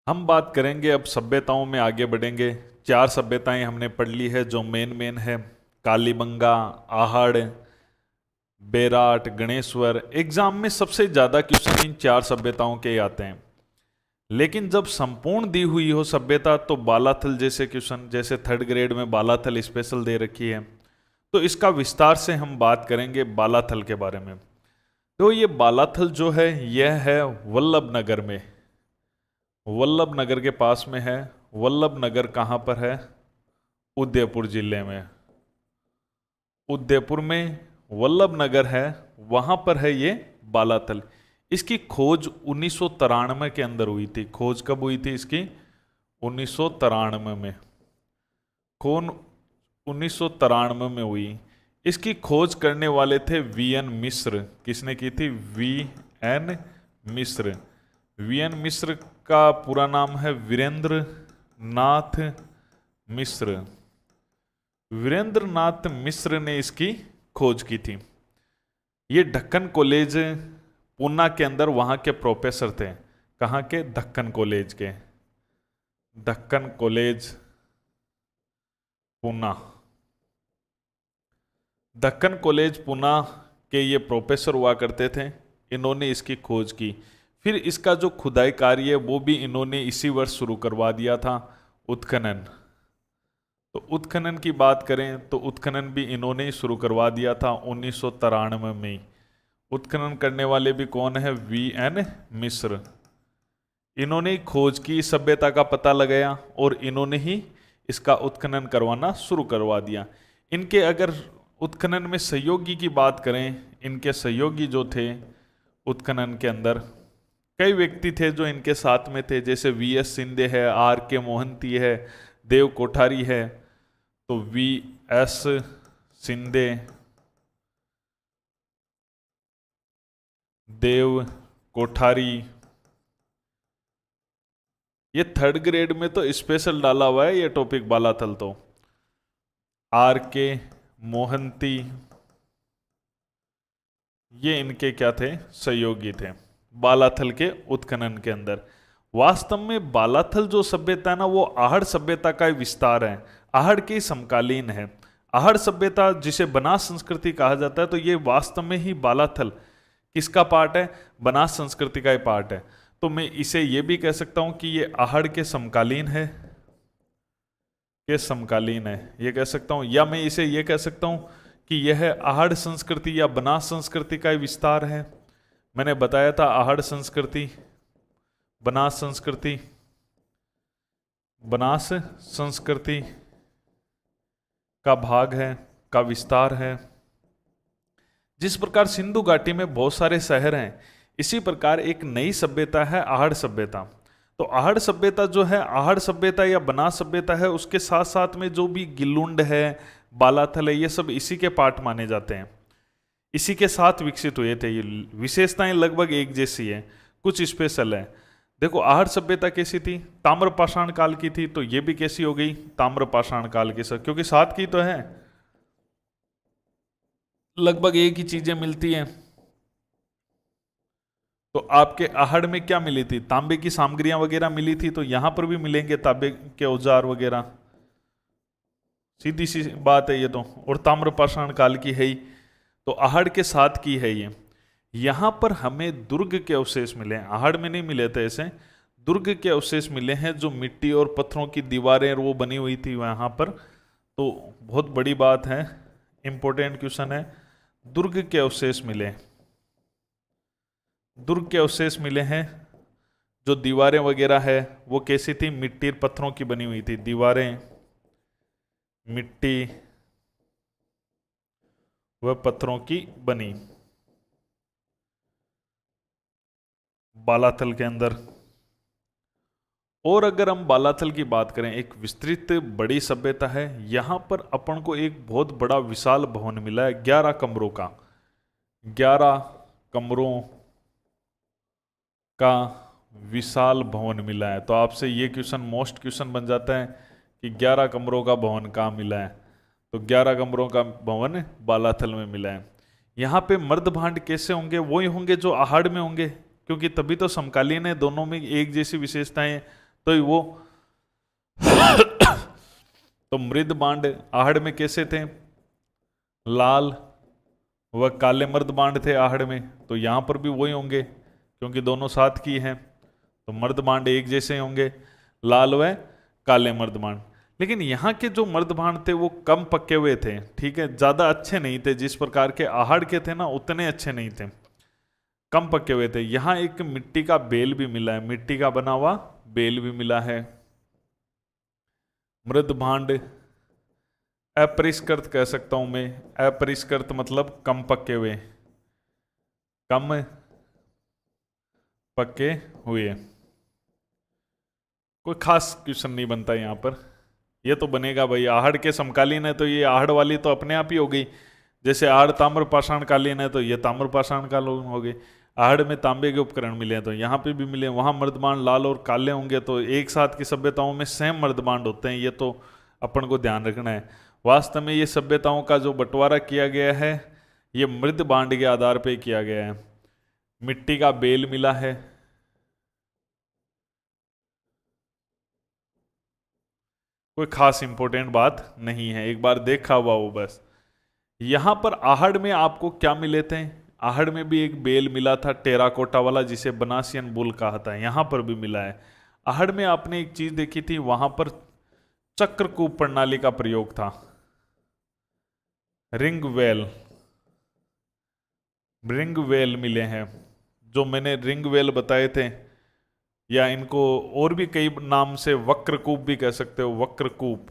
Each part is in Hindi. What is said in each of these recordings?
हम बात करेंगे अब सभ्यताओं में आगे बढ़ेंगे। चार सभ्यताएं हमने पढ़ ली है जो मेन है। कालीबंगा, आहड़, बेराट, गणेश्वर। एग्जाम में सबसे ज्यादा क्वेश्चन इन चार सभ्यताओं के आते हैं। लेकिन जब संपूर्ण दी हुई हो सभ्यता तो बालाथल जैसे क्वेश्चन, जैसे थर्ड ग्रेड में बालाथल स्पेशल दे रखी है, तो इसका विस्तार से हम बात करेंगे बालाथल के बारे में। तो ये बालाथल जो है यह है वल्लभ नगर में, वल्लभ नगर के पास में है। वल्लभ नगर कहाँ पर है? उदयपुर जिले में। उदयपुर में वल्लभ नगर है, वहां पर है ये बालाथल। इसकी खोज 1993 के अंदर हुई थी। खोज कब हुई थी इसकी? 1993 में। कौन? 1993 में हुई। इसकी खोज करने वाले थे वीएन मिश्र। किसने की थी? वीएन मिश्र। वीएन मिश्र का पूरा नाम है वीरेंद्र नाथ मिश्र। वीरेंद्र नाथ मिश्र ने इसकी खोज की थी। ये ढक्कन कॉलेज पूना के अंदर वहां के प्रोफेसर थे। कहाँ के? ढक्कन कॉलेज के। ढक्कन कॉलेज पूना। ढक्कन कॉलेज पूना के ये प्रोफेसर हुआ करते थे। इन्होंने इसकी खोज की। फिर इसका जो खुदाई कार्य है वो भी इन्होंने इसी वर्ष शुरू करवा दिया था, उत्खनन। तो उत्खनन की बात करें तो उत्खनन भी इन्होंने ही शुरू करवा दिया था 1993 में। उत्खनन करने वाले भी कौन है? वीएन मिश्र। इन्होंने ही खोज की, सभ्यता का पता लगाया और इन्होंने ही इसका उत्खनन करवाना शुरू करवा दिया। इनके अगर उत्खनन में सहयोगी की बात करें, इनके सहयोगी जो थे उत्खनन के अंदर, कई व्यक्ति थे जो इनके साथ में थे, जैसे वीएस सिंधे है, आर के मोहंती है, देव कोठारी है। तो वीएस सिंधे, देव कोठारी, ये थर्ड ग्रेड में तो स्पेशल डाला हुआ है ये टॉपिक बालाथल। तो आर के मोहंती, ये इनके क्या थे? सहयोगी थे बालाथल के उत्खनन के अंदर। वास्तव में बालाथल जो सभ्यता है ना, वो आहड़ सभ्यता का विस्तार है, आहड़ के समकालीन है। आहड़ सभ्यता जिसे बनास संस्कृति कहा जाता है, तो ये वास्तव में ही बालाथल किसका पार्ट है? बनास संस्कृति का ही पार्ट है। तो मैं इसे ये भी कह सकता हूं कि ये आहड़ के समकालीन है, के समकालीन है, ये कह सकता हूं। या मैं इसे ये कह सकता हूं कि यह आहड़ संस्कृति या बनास संस्कृति का विस्तार है। मैंने बताया था आहड़ संस्कृति, बनास संस्कृति, बनास संस्कृति का भाग है, का विस्तार है। जिस प्रकार सिंधु घाटी में बहुत सारे शहर हैं, इसी प्रकार एक नई सभ्यता है आहड़ सभ्यता। तो आहड़ सभ्यता जो है, आहड़ सभ्यता या बनास सभ्यता है, उसके साथ साथ में जो भी गिलुंड है, बालाथल है, ये सब इसी के पार्ट माने जाते हैं। इसी के साथ विकसित हुए थे। ये विशेषताएं लगभग एक जैसी है, कुछ स्पेशल है। देखो आहड़ सभ्यता कैसी थी? ताम्रपाषाण काल की थी। तो ये भी कैसी हो गई? ताम्रपाषाण काल की, सब क्योंकि साथ की तो है, लगभग एक ही चीजें मिलती हैं। तो आपके आहड़ में क्या मिली थी? तांबे की सामग्रियां वगैरह मिली थी, तो यहां पर भी मिलेंगे तांबे के औजार वगैरह, सीधी सी बात है ये तो। और ताम्रपाषाण काल की है ही, तो आहड़ के साथ की है ये। यहां पर हमें दुर्ग के अवशेष मिले हैं, आहड़ में नहीं मिले थे ऐसे। दुर्ग के अवशेष मिले हैं, जो मिट्टी और पत्थरों की दीवारें वो बनी हुई थी वहां पर। तो बहुत बड़ी बात है, इंपॉर्टेंट क्वेश्चन है। दुर्ग के अवशेष मिले, दुर्ग के अवशेष मिले हैं। जो दीवारें वगैरह है वो कैसी थी? मिट्टी और पत्थरों की बनी हुई थी दीवारें, मिट्टी व पत्थरों की बनी, बालाथल के अंदर। और अगर हम बालाथल की बात करें, एक विस्तृत बड़ी सभ्यता है। यहां पर अपन को एक बहुत बड़ा विशाल भवन मिला है, 11 कमरों का, 11 कमरों का विशाल भवन मिला है। तो आपसे ये क्वेश्चन मोस्ट क्वेश्चन बन जाता है कि 11 कमरों का भवन कहाँ मिला है? तो 11 कमरों का भवन बालाथल में मिला है। यहाँ पे मर्द भांड कैसे होंगे? वही होंगे जो आहड़ में होंगे, क्योंकि तभी तो समकालीन है, दोनों में एक जैसी विशेषताएं। तो वो तो मृद बांड आहड़ में कैसे थे? लाल व काले मर्द बांड थे आहड़ में, तो यहां पर भी वही होंगे क्योंकि दोनों साथ की हैं, तो मर्द बांड एक जैसे होंगे, लाल व काले मर्द बांड। लेकिन यहाँ के जो मर्द बांड थे वो कम पके हुए थे, ठीक है, ज्यादा अच्छे नहीं थे, जिस प्रकार के आहड़ के थे ना उतने अच्छे नहीं थे, कम पके हुए थे। यहाँ एक मिट्टी का बेल भी मिला है, मिट्टी का बना हुआ बेल भी मिला है। मृद भांड अपरिष्कृत कह सकता हूं मैं, अपरिष्कृत मतलब कम पके हुए, कम पके हुए। कोई खास क्वेश्चन नहीं बनता यहां पर, ये तो बनेगा भाई, आहड़ के समकालीन है तो ये आहड़ वाली तो अपने आप ही हो गई, जैसे आहड़ ताम्र पाषाण कालीन है तो ये ताम्र पाषाण कालीन हो गई। आहड़ में तांबे के उपकरण मिले हैं तो यहाँ पे भी मिले, वहां मर्दबांड लाल और काले होंगे, तो एक साथ की सभ्यताओं में सेम मर्दबांड होते हैं, ये तो अपन को ध्यान रखना है। वास्तव में ये सभ्यताओं का जो बंटवारा किया गया है ये मृद बांड के आधार पर किया गया है। मिट्टी का बेल मिला है, कोई खास इंपॉर्टेंट बात नहीं है, एक बार देखा हुआ वो बस। यहां पर आहड़ में आपको क्या मिले थे? आहड़ में भी एक बेल मिला था टेराकोटा वाला जिसे बनासियन बुल कहा था, यहां पर भी मिला है। आहड़ में आपने एक चीज देखी थी, वहां पर चक्रकूप प्रणाली का प्रयोग था, रिंग वेल, रिंग वेल मिले हैं, जो मैंने रिंग वेल बताए थे, या इनको और भी कई नाम से वक्रकूप भी कह सकते हो, वक्रकूप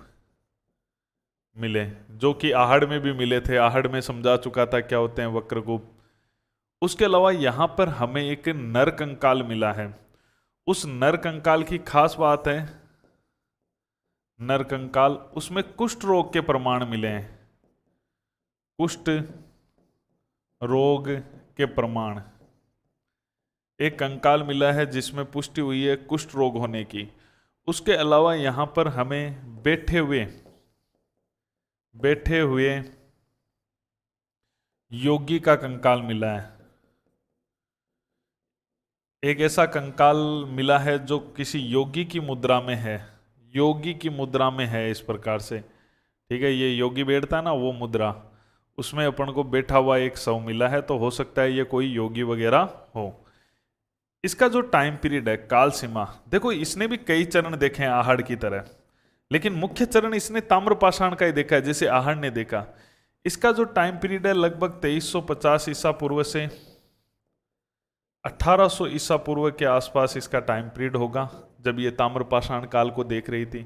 मिले, जो कि आहड़ में भी मिले थे, आहड़ में समझा चुका था क्या होते हैं वक्रकूप। उसके अलावा यहां पर हमें एक नर कंकाल मिला है, उस नर कंकाल की खास बात है, नर कंकाल उसमें कुष्ठ रोग के प्रमाण मिले हैं, कुष्ठ रोग के प्रमाण, एक कंकाल मिला है जिसमें पुष्टि हुई है कुष्ठ रोग होने की। उसके अलावा यहां पर हमें बैठे हुए योगी का कंकाल मिला है, एक ऐसा कंकाल मिला है जो किसी योगी की मुद्रा में है, योगी की मुद्रा में है इस प्रकार से, ठीक है, ये योगी बैठता है ना वो मुद्रा, उसमें अपन को बैठा हुआ एक शव मिला है, तो हो सकता है ये कोई योगी वगैरह हो। इसका जो टाइम पीरियड है, काल सीमा, देखो इसने भी कई चरण देखे हैं आहड़ की तरह, लेकिन मुख्य चरण इसने ताम्रपाषाण का ही देखा है जैसे आहड़ ने देखा। इसका जो टाइम पीरियड है लगभग 2350 ईसा पूर्व से 1800 ईसा पूर्व के आसपास इसका टाइम पीरियड होगा, जब ये ताम्रपाषाण काल को देख रही थी।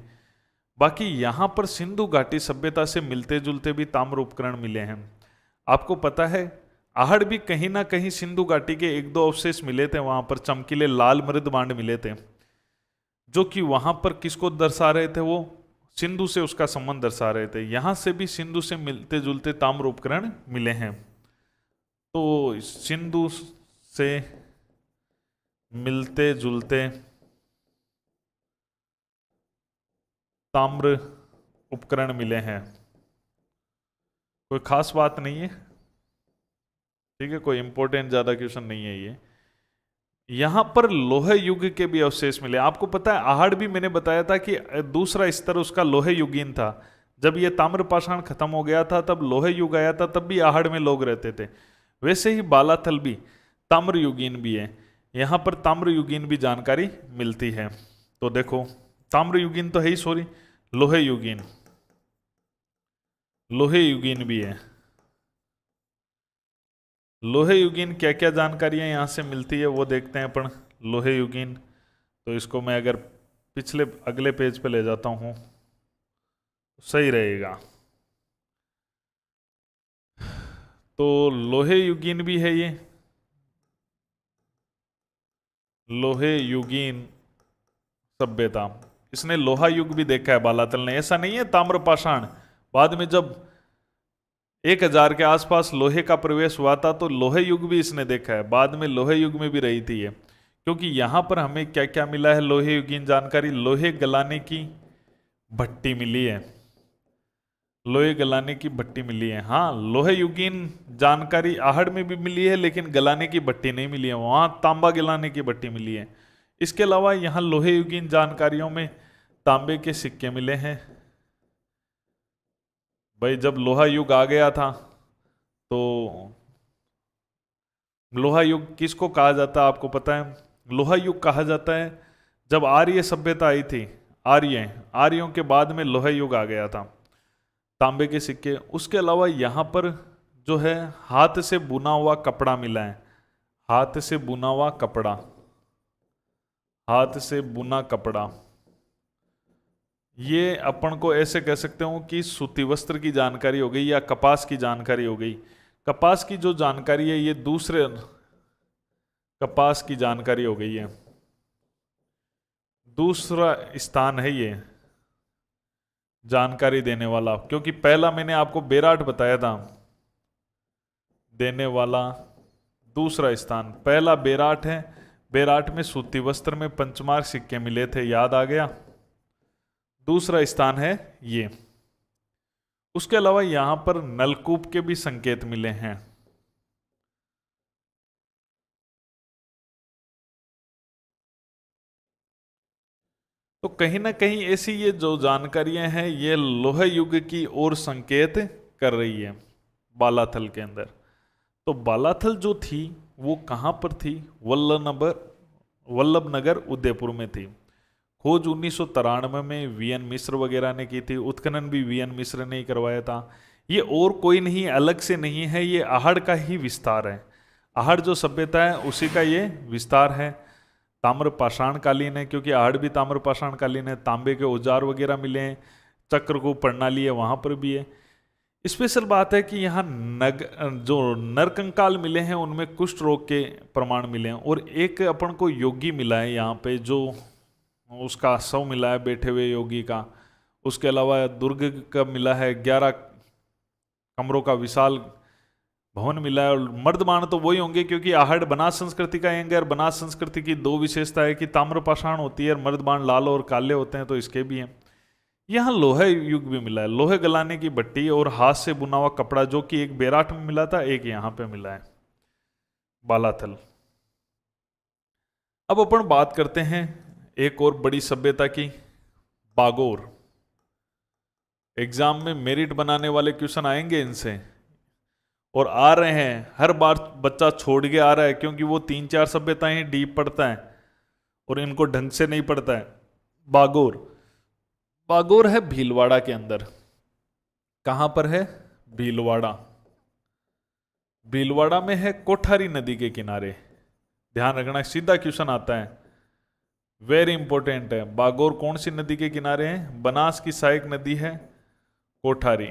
बाकी यहां पर सिंधु घाटी सभ्यता से मिलते जुलते भी ताम्र उपकरण मिले हैं। आपको पता है आहड़ भी कहीं ना कहीं सिंधु घाटी के एक दो अवशेष मिले थे, वहां पर चमकीले लाल मृद बांड मिले थे, जो कि वहां पर किसको दर्शा रहे थे, वो सिंधु से उसका संबंध दर्शा रहे थे। यहां से भी सिंधु से मिलते जुलते ताम्र उपकरण मिले हैं, तो सिंधु से मिलते जुलते ताम्र उपकरण मिले हैं, कोई खास बात नहीं है, ठीक है, कोई इंपॉर्टेंट ज्यादा क्वेश्चन नहीं है ये। यहां पर लोह युग के भी अवशेष मिले। आपको पता है आहड़ भी मैंने बताया था कि दूसरा स्तर उसका लोह युगीन था, जब ये ताम्रपाषाण खत्म हो गया था तब लोह युग आया था, तब भी आहड़ में लोग रहते थे। वैसे ही बालाथल भी ताम्र युगीन भी है, यहां पर ताम्र युगीन भी जानकारी मिलती है। तो देखो ताम्र युगीन तो है ही, सॉरी लोहे युगीन, लोहे युगीन भी है। लोहे युगीन क्या क्या जानकारियां यहां से मिलती है वो देखते हैं अपन। लोहे युगीन, तो इसको मैं अगर पिछले अगले पेज पे ले जाता हूं सही रहेगा। तो लोहे युगीन भी है ये, लोहे युगीन सभ्यता, इसने लोहा युग भी देखा है बालातल ने, ऐसा नहीं है ताम्रपाषाण। बाद में जब 1000 के आसपास लोहे का प्रवेश हुआ था तो लोहे युग भी इसने देखा है, बाद में लोहे युग में भी रही थी ये। क्योंकि यहां पर हमें क्या क्या मिला है लोहे युगीन जानकारी, लोहे गलाने की भट्टी मिली है, लोहे गलाने की भट्टी मिली है। हाँ लोहे युगीन जानकारी आहड़ में भी मिली है, लेकिन गलाने की भट्टी नहीं मिली है, वहां तांबा गलाने की भट्टी मिली है। इसके अलावा यहाँ लोहे युगीन जानकारियों में तांबे के सिक्के मिले हैं। भाई जब लोहा युग आ गया था तो लोहा युग किसको कहा जाता है आपको पता है? लोहा युग कहा जाता है जब आर्य सभ्यता आई थी, आर्यों के बाद में लोहा युग आ गया था। तांबे के सिक्के, उसके अलावा यहाँ पर जो है हाथ से बुना हुआ कपड़ा मिला है। हाथ से बुना हुआ कपड़ा, हाथ से बुना कपड़ा, ये अपन को ऐसे कह सकते हो कि सूती वस्त्र की जानकारी हो गई या कपास की जानकारी हो गई। कपास की जो जानकारी है ये दूसरे कपास की जानकारी हो गई है, दूसरा स्थान है ये जानकारी देने वाला, क्योंकि पहला मैंने आपको बेराट बताया था देने वाला, दूसरा स्थान पहला बेराट है। बेराट में सूती वस्त्र में पंचमार सिक्के मिले थे, याद आ गया। दूसरा स्थान है ये। उसके अलावा यहां पर नलकूप के भी संकेत मिले हैं। तो कहीं ना कहीं ऐसी ये जो जानकारियां हैं ये लोह युग की ओर संकेत कर रही है बालाथल के अंदर। तो बालाथल जो थी वो कहां पर थी? वल्लभनगर उदयपुर में थी। खोज 1993 में वीएन मिश्र वगैरह ने की थी। उत्खनन भी वीएन मिश्र ने ही करवाया था। ये और कोई नहीं, अलग से नहीं है, ये आहड़ का ही विस्तार है। आहड़ जो सभ्यता है उसी का ये विस्तार है। ताम्र पाषाण कालीन है, क्योंकि आहड़ भी ताम्र पाषाण कालीन है। तांबे के औजार वगैरह मिले हैं, चक्रकूप प्रणाली है वहां पर भी है। स्पेशल बात है कि यहाँ जो नरकंकाल मिले हैं उनमें कुष्ठ रोग के प्रमाण मिले हैं, और एक अपन को योगी मिला है यहाँ पे, जो उसका शव मिला है बैठे हुए योगी का। उसके अलावा दुर्ग का मिला है, 11 कमरों का विशाल भवन मिला है। और मर्दबाण तो वही होंगे, क्योंकि आहड़ बनास संस्कृति का अंग है, और बनास संस्कृति की दो विशेषता है कि ताम्र पाषाण होती है और मर्दबाण लाल और काले होते हैं, तो इसके भी हैं। यहाँ लोहे युग भी मिला है, लोहे गलाने की भट्टी और हाथ से बुना हुआ कपड़ा, जो कि एक बेराट में मिला था, एक यहाँ पे मिला है बालाथल। अब अपन बात करते हैं एक और बड़ी सभ्यता की, बागोर। एग्जाम में मेरिट बनाने वाले क्वेश्चन आएंगे इनसे, और आ रहे हैं। हर बार बच्चा छोड़ के आ रहा है, क्योंकि वो 3-4 सभ्यताएं डीप पढ़ता है और इनको ढंग से नहीं पढ़ता है। बागोर, बागोर है भीलवाड़ा के अंदर। कहां पर है? भीलवाड़ा। भीलवाड़ा में है, कोठारी नदी के किनारे। ध्यान रखना, सीधा क्वेश्चन आता है, वेरी इंपॉर्टेंट है। बागोर कौन सी नदी के किनारे है? बनास की सहायक नदी है कोठारी।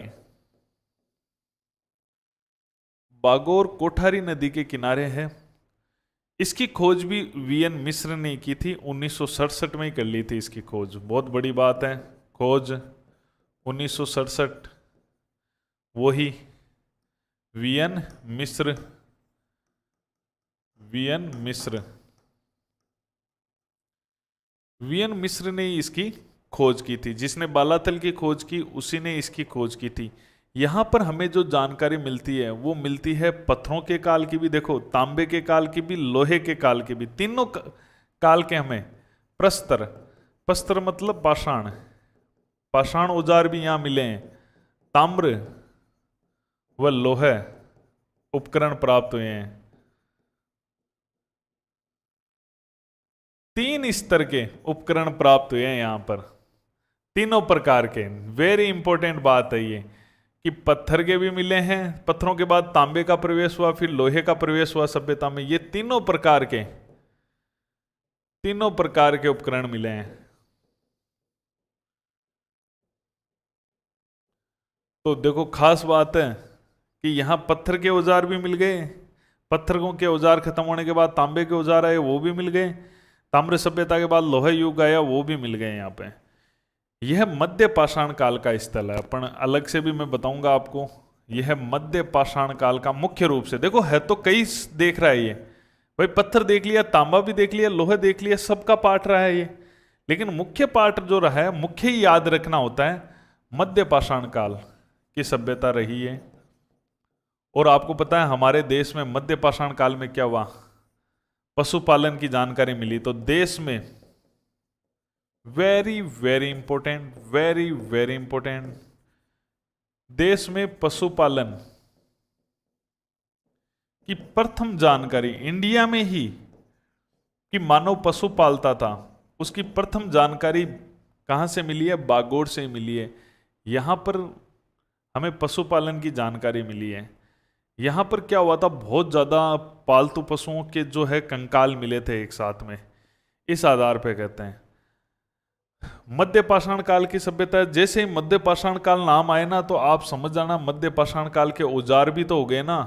बागोर कोठारी नदी के किनारे है। इसकी खोज भी वीएन मिश्र ने की थी, 1967 में ही कर ली थी इसकी खोज। बहुत बड़ी बात है, खोज 1967, वही वीएन मिश्र। वीएन मिश्र, वीएन मिश्र ने इसकी खोज की थी। जिसने बालाथल की खोज की उसी ने इसकी खोज की थी। यहां पर हमें जो जानकारी मिलती है वो मिलती है पत्थरों के काल की भी, देखो तांबे के काल की भी, लोहे के काल की भी, तीनों काल के हमें प्रस्तर, प्रस्तर मतलब पाषाण, पाषाण औजार भी यहां मिले हैं। ताम्र व लोहे उपकरण प्राप्त हुए हैं। 3 स्तर के उपकरण प्राप्त हुए हैं यहां पर, तीनों प्रकार के। वेरी इंपॉर्टेंट बात है ये कि पत्थर के भी मिले हैं, पत्थरों के बाद तांबे का प्रवेश हुआ, फिर लोहे का प्रवेश हुआ सभ्यता में। ये तीनों प्रकार के उपकरण मिले हैं। तो देखो खास बात है कि यहां पत्थर के औजार भी मिल गए। पत्थरों के औजार खत्म होने के बाद तांबे के औजार आए, वो भी मिल गए। ताम्र सभ्यता के बाद लोहा युग आया, वो भी मिल गए यहाँ पे। यह मध्य पाषाण काल का स्थल है, अपन अलग से भी मैं बताऊंगा आपको। यह मध्य पाषाण काल का मुख्य रूप से, देखो है तो कई देख रहा है ये, भाई पत्थर देख लिया, तांबा भी देख लिया, लोहा देख लिया, सबका पाठ रहा है ये। लेकिन मुख्य पाठ जो रहा है, मुख्य ही याद रखना होता है, मध्य पाषाण काल की सभ्यता रही है। और आपको पता है हमारे देश में मध्य पाषाण काल में क्या हुआ? पशुपालन की जानकारी मिली। तो देश में very very important, very very important, देश में पशुपालन की प्रथम जानकारी इंडिया में ही कि मानव पशु पालता था, उसकी प्रथम जानकारी कहाँ से मिली है? बागोर से मिली है। यहाँ पर हमें पशुपालन की जानकारी मिली है। यहाँ पर क्या हुआ था, बहुत ज़्यादा पालतू पशुओं के जो है कंकाल मिले थे एक साथ में, इस आधार पे कहते हैं मध्य पाषाण काल की सभ्यता। जैसे ही मध्य पाषाण काल नाम आए ना, तो आप समझ जाना मध्य पाषाण काल के औजार भी तो हो गए ना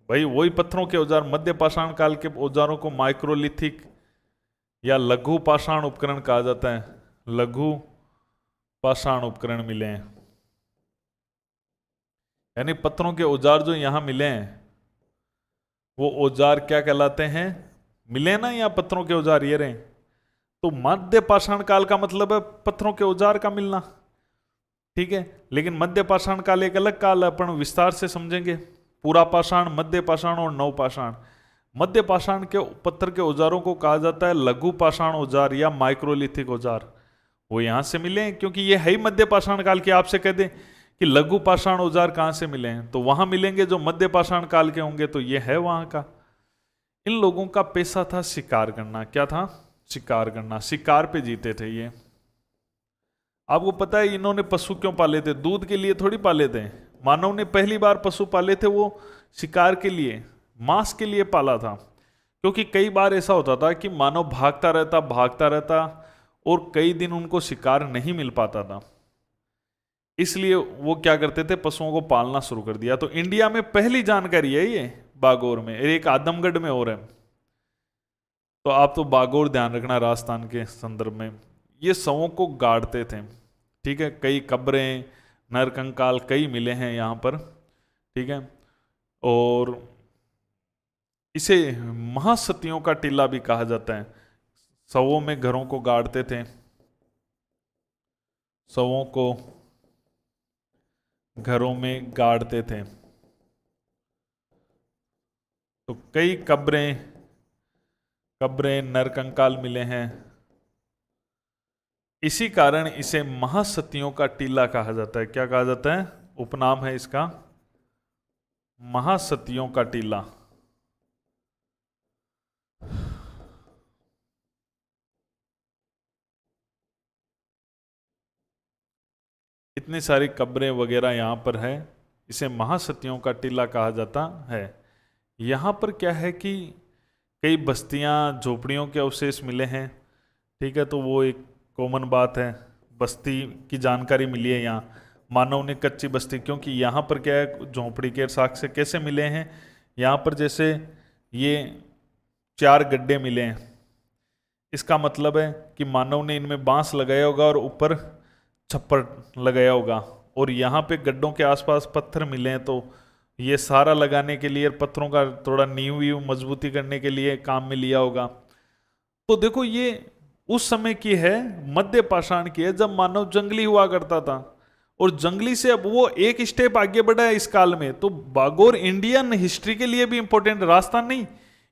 भाई, वही पत्थरों के औजार। मध्य पाषाण काल के औजारों को माइक्रोलिथिक या लघु पाषाण उपकरण कहा जाता है। लघु पाषाण उपकरण मिले हैं, यानी पत्थरों के औजार जो यहां मिले हैं वो औजार क्या कहलाते हैं? मिले ना यहाँ पत्थरों के औजार ये रहे। तो मध्य पाषाण काल का मतलब है पत्थरों के औजार का मिलना, ठीक है। लेकिन मध्य पाषाण काल एक अलग काल है, अपन विस्तार से समझेंगे। पूरा पाषाण, मध्य पाषाण और नव पाषाण। मध्य पाषाण के पत्थर के औजारों को कहा जाता है लघु पाषाण औजार या माइक्रोलिथिक औजार। वो यहां से मिले हैं क्योंकि ये है ही मध्य पाषाण काल के। आपसे कह दें कि लघु पाषाण औजार कहां से मिले हैं, तो वहां मिलेंगे जो मध्य पाषाण काल के होंगे, तो ये है वहां का। इन लोगों का पेशा था शिकार करना। क्या था? शिकार करना। शिकार पे जीते थे ये। आपको पता है इन्होंने पशु क्यों पाले थे? दूध के लिए थोड़ी पाले थे। मानव ने पहली बार पशु पाले थे वो शिकार के लिए, मांस के लिए पाला था। क्योंकि कई बार ऐसा होता था कि मानव भागता रहता और कई दिन उनको शिकार नहीं मिल पाता था, इसलिए वो क्या करते थे, पशुओं को पालना शुरू कर दिया। तो इंडिया में पहली जानकारी है ये बागोर में, एक आदमगढ़ में और है। तो आप तो बागोर ध्यान रखना राजस्थान के संदर्भ में। ये शवों को गाड़ते थे, ठीक है। कई कब्रें, नरकंकाल कई मिले हैं यहाँ पर, ठीक है। और इसे महासतियों का टीला भी कहा जाता है। शवों में घरों को गाड़ते थे, शवों को घरों में गाड़ते थे। तो कई कब्रें नरकंकाल मिले हैं। इसी कारण इसे महासतियों का टीला कहा जाता है। क्या कहा जाता है? उपनाम है इसका महासतियों का टीला। इतनी सारी कब्रें वगैरह यहाँ पर है, इसे महासतियों का टीला कहा जाता है। यहाँ पर क्या है कि कई बस्तियाँ, झोपड़ियों के अवशेष मिले हैं, ठीक है। तो वो एक कॉमन बात है, बस्ती की जानकारी मिली है यहाँ। मानव ने कच्ची बस्ती, क्योंकि यहाँ पर क्या है, झोंपड़ी के साक्ष्य कैसे मिले हैं यहाँ पर? जैसे ये 4 गड्ढे मिले हैं, इसका मतलब है कि मानव ने इनमें बांस लगाया होगा और ऊपर छप्पर लगाया होगा। और यहाँ पे गड्ढों के आसपास पत्थर मिले हैं, तो ये सारा लगाने के लिए, पत्थरों का थोड़ा नींव वीव मजबूती करने के लिए काम में लिया होगा। तो देखो ये उस समय की है, मध्य पाषाण की है, जब मानव जंगली हुआ करता था। और जंगली से अब वो एक स्टेप आगे बढ़ा है इस काल में। तो बागोर इंडियन हिस्ट्री के लिए भी इंपॉर्टेंट, राजस्थान नहीं,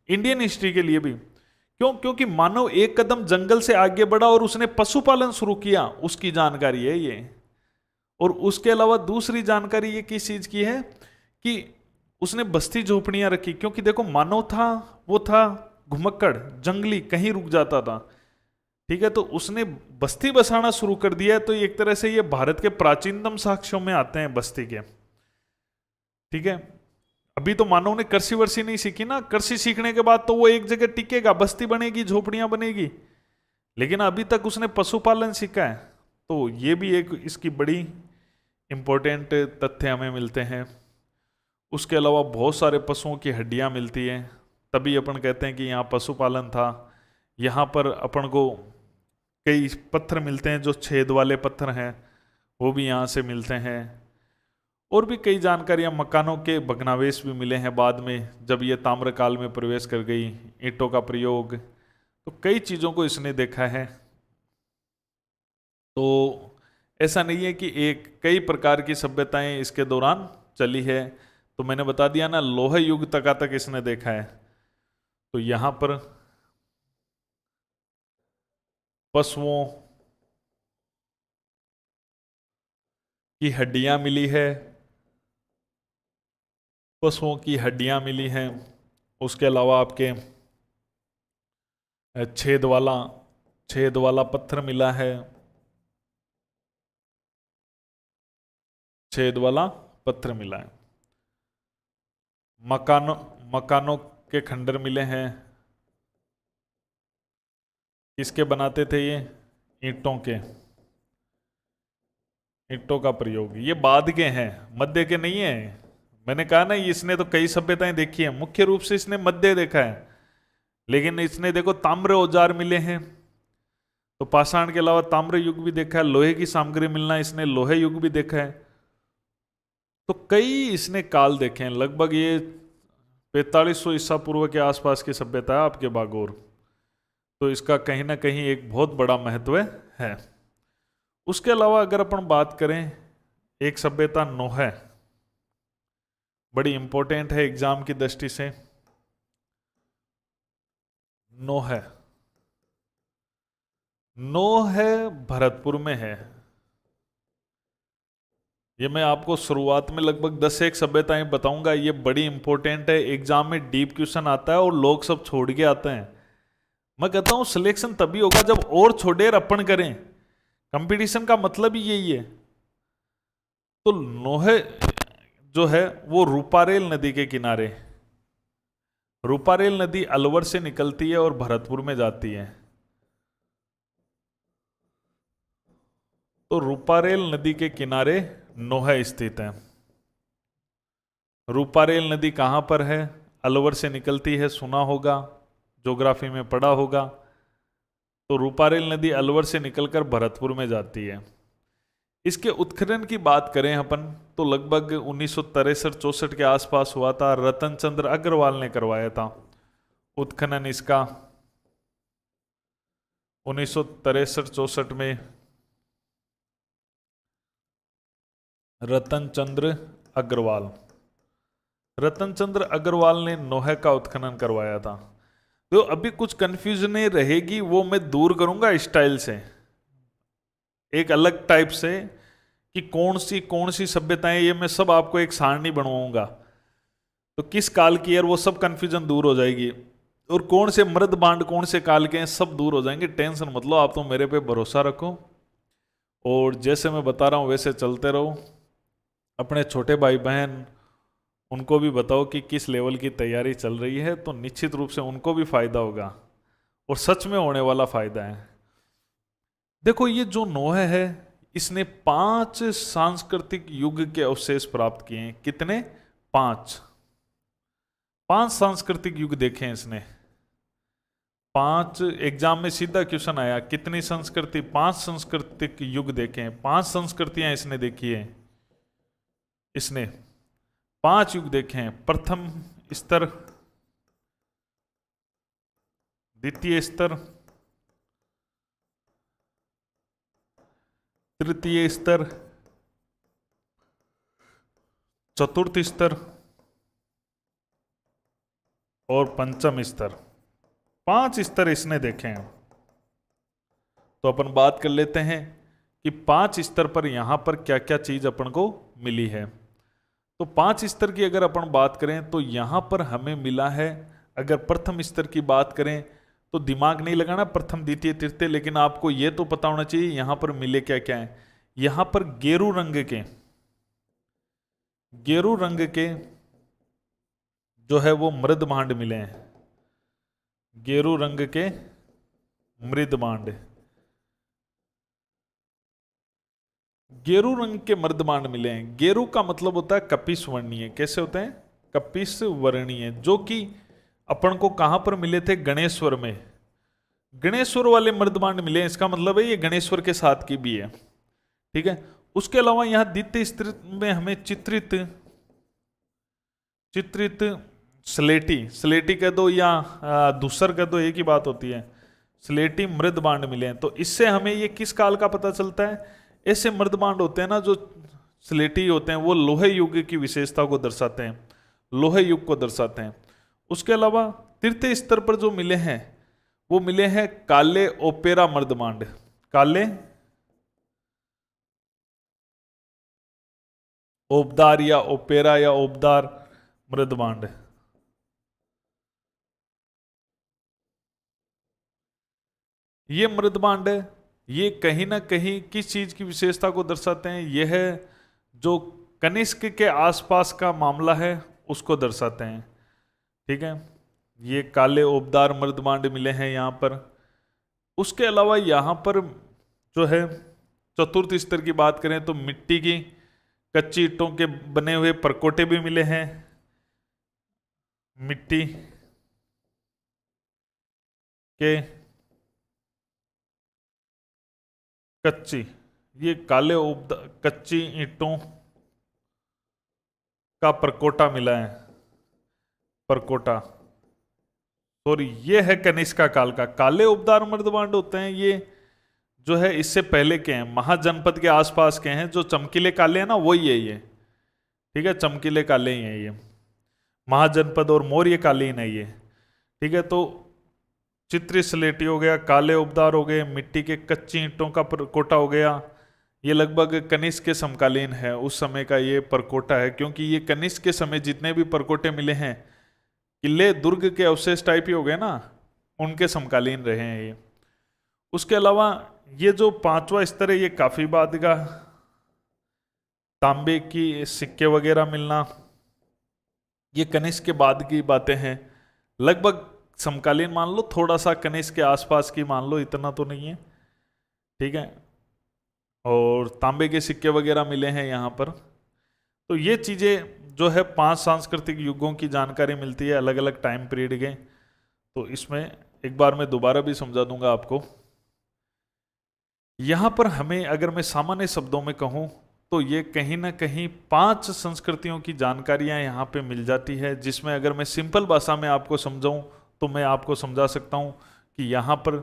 इंडियन हिस्ट्री के लिए भी। क्यों? क्योंकि मानव एक कदम जंगल से आगे बढ़ा और उसने पशुपालन शुरू किया, उसकी जानकारी है ये। और उसके अलावा दूसरी जानकारी ये किस चीज की है कि उसने बस्ती झोपड़ियां रखी। क्योंकि देखो मानव था, वो था घुमक्कड़, जंगली, कहीं रुक जाता था, ठीक है। तो उसने बस्ती बसाना शुरू कर दिया। तो एक तरह से ये भारत के प्राचीनतम साक्ष्यों में आते हैं बस्ती के, ठीक है। अभी तो मानव ने कृषि वर्षि नहीं सीखी ना, कृषि सीखने के बाद तो वो एक जगह टिकेगा, बस्ती बनेगी, झोपड़ियां बनेगी। लेकिन अभी तक उसने पशुपालन सीखा है। तो ये भी एक इसकी बड़ी इंपॉर्टेंट तथ्य हमें मिलते हैं। उसके अलावा बहुत सारे पशुओं की हड्डियां मिलती हैं, तभी अपन कहते हैं कि यहाँ पशुपालन था। यहाँ पर अपन को कई पत्थर मिलते हैं जो छेद वाले पत्थर हैं, वो भी यहाँ से मिलते हैं। और भी कई जानकारियाँ, मकानों के भग्नावशेष भी मिले हैं बाद में, जब ये ताम्रकाल में प्रवेश कर गई, ईंटों का प्रयोग। तो कई चीज़ों को इसने देखा है। तो ऐसा नहीं है कि कई प्रकार की सभ्यताएं इसके दौरान चली है। तो मैंने बता दिया ना, लोह युग तक इसने देखा है। तो यहाँ पर पशुओं की हड्डियां मिली है, पशुओं की हड्डियां मिली हैं। उसके अलावा आपके छेद वाला पत्थर मिला है, छेद वाला पत्थर मिला है। मकानों के खंडर मिले हैं। किसके बनाते थे ये? ईंटों के, ईंटों का प्रयोग। ये बाद के हैं, मध्य के नहीं है। मैंने कहा ना, इसने तो कई सभ्यताएं देखी है, मुख्य रूप से इसने मध्य देखा है। लेकिन इसने देखो ताम्र औजार मिले हैं, तो पाषाण के अलावा ताम्र युग भी देखा है। लोहे की सामग्री मिलना, इसने लोहे युग भी देखा है। तो कई इसने काल देखे हैं। लगभग ये 4500 ईसा पूर्व के आसपास की सभ्यता है आपके बागोर। तो इसका कहीं ना कहीं एक बहुत बड़ा महत्व है। उसके अलावा अगर अपन बात करें, एक सभ्यता नोह, बड़ी इंपॉर्टेंट है एग्जाम की दृष्टि से। नोह भरतपुर में है। ये मैं आपको शुरुआत में लगभग 10 से 1 सभ्यताएं बताऊंगा। ये बड़ी इंपॉर्टेंट है, एग्जाम में डीप क्वेश्चन आता है और लोग सब छोड़ के आते हैं। मैं कहता हूं सिलेक्शन तभी होगा जब और छोड़े अर्पण करें। कंपटीशन का मतलब ही यही है। तो नोह जो है वो रूपारेल नदी के किनारे, रूपारेल नदी अलवर से निकलती है और भरतपुर में जाती है। तो रूपारेल नदी के किनारे नोह स्थित है। रूपारेल नदी कहां पर है? अलवर से निकलती है, सुना होगा, ज्योग्राफी में पढ़ा होगा। तो रूपारेल नदी अलवर से निकलकर भरतपुर में जाती है। इसके उत्खनन की बात करें अपन, तो लगभग 1963-64 के आसपास हुआ था। रतन चंद्र अग्रवाल ने करवाया था उत्खनन इसका। 1963-64 में रतन चंद्र अग्रवाल ने नोह का उत्खनन करवाया था। तो अभी कुछ कंफ्यूजन रहेगी, वो मैं दूर करूंगा स्टाइल से, एक अलग टाइप से, कि कौन सी सभ्यताएं, ये मैं सब आपको एक सारणी बनवाऊंगा। तो किस काल की है वो सब कंफ्यूजन दूर हो जाएगी। और कौन से मृद बांड कौन से काल के हैं सब दूर हो जाएंगे। टेंशन मत लो, आप तो मेरे पे भरोसा रखो और जैसे मैं बता रहा हूं वैसे चलते रहो। अपने छोटे भाई बहन उनको भी बताओ कि किस लेवल की तैयारी चल रही है, तो निश्चित रूप से उनको भी फायदा होगा और सच में होने वाला फायदा है। देखो ये जो नोह है, इसने 5 सांस्कृतिक युग के अवशेष प्राप्त किए हैं। कितने? 5 सांस्कृतिक युग देखे हैं इसने। 5 एग्जाम में सीधा क्वेश्चन आया, कितनी संस्कृति? 5 सांस्कृतिक युग देखे हैं। 5 संस्कृतियां इसने देखी है। इसने 5 युग देखे हैं। प्रथम स्तर, द्वितीय स्तर, तृतीय स्तर, चतुर्थ स्तर और पंचम स्तर। 5 स्तर इसने देखे हैं। तो अपन बात कर लेते हैं कि 5 स्तर पर यहां पर क्या क्या चीज अपन को मिली है। तो 5 स्तर की अगर अपन बात करें तो यहां पर हमें मिला है, अगर प्रथम स्तर की बात करें तो दिमाग नहीं लगाना प्रथम द्वितीय तृतीय, लेकिन आपको यह तो पता होना चाहिए यहां पर मिले क्या क्या है। यहां पर गेरू रंग के जो है वो मृद भांड मिले हैं। गेरू रंग के मृद भांड, गेरू रंग के मृद भांड मिले हैं। गेरू का मतलब होता है कपिस वर्णीय। कैसे होते हैं? कपिस वर्णीय, जो कि अपन को कहां पर मिले थे? गणेश्वर में। गणेश्वर वाले मृद भांड मिले हैं, इसका मतलब है ये गणेश्वर के साथ की भी है। ठीक है। उसके अलावा यहां द्वितीय स्तर में हमें चित्रित स्लेटी कह दो या दूसर कह दो, एक ही बात होती है। स्लेटी मृद भांड मिले हैं। तो इससे हमें ये किस काल का पता चलता है? ऐसे मृद भांड होते हैं ना जो स्लेटी होते हैं, वो लोहे युग की विशेषता को दर्शाते हैं, लोहे युग को दर्शाते हैं। उसके अलावा तृतीय स्तर पर जो मिले हैं वो मिले हैं काले ओपेरा मृदमांड। काले ओबदार या ओपेरा या ओबदार मृदमांड। ये मृदमांड ये कहीं ना कहीं किस चीज की विशेषता को दर्शाते हैं? यह जो कनिष्क के आसपास का मामला है उसको दर्शाते हैं। ठीक है, ये काले ओबदार मृदमांड मिले हैं यहाँ पर। उसके अलावा यहाँ पर जो है चतुर्थ स्तर की बात करें तो मिट्टी की कच्ची ईंटों के बने हुए परकोटे भी मिले हैं। मिट्टी के कच्ची, ये काले कच्ची ईंटों का परकोटा मिला है। परकोटा, सॉरी, ये है कनिष्का काल का। काले उबदार मृदमांड होते हैं ये जो है इससे पहले के हैं, महाजनपद के आसपास के हैं। जो चमकीले काले हैं ना वही है ये। ठीक है, चमकीले काले ही हैं ये। महाजनपद और मौर्य कालीन है ये। ठीक है, तो चित्री स्लेटी हो गया, काले उबदार हो गए, मिट्टी के कच्ची ईंटों का परकोटा हो गया। ये लगभग कनिष्क के समकालीन है, उस समय का ये परकोटा है, क्योंकि ये कनिष्क के समय जितने भी परकोटे मिले हैं किले दुर्ग के अवशेष टाइप ही हो गए ना, उनके समकालीन रहे हैं ये। उसके अलावा ये जो पांचवा स्तर है ये काफी बाद का, तांबे की सिक्के वगैरह मिलना, ये कनिष्क के बाद की बातें हैं। लगभग समकालीन मान लो, थोड़ा सा कनिष्क के आसपास की मान लो, इतना तो नहीं है। ठीक है, और तांबे के सिक्के वगैरह मिले हैं यहाँ पर। तो ये चीज़ें जो है 5 सांस्कृतिक युगों की जानकारी मिलती है अलग अलग टाइम पीरियड के। तो इसमें एक बार मैं दोबारा भी समझा दूंगा आपको। यहाँ पर हमें अगर मैं सामान्य शब्दों में कहूँ तो ये कहीं ना कहीं 5 संस्कृतियों की जानकारियाँ यहाँ पे मिल जाती है, जिसमें अगर मैं सिंपल भाषा में आपको समझाऊँ तो मैं आपको समझा सकता हूँ कि यहाँ पर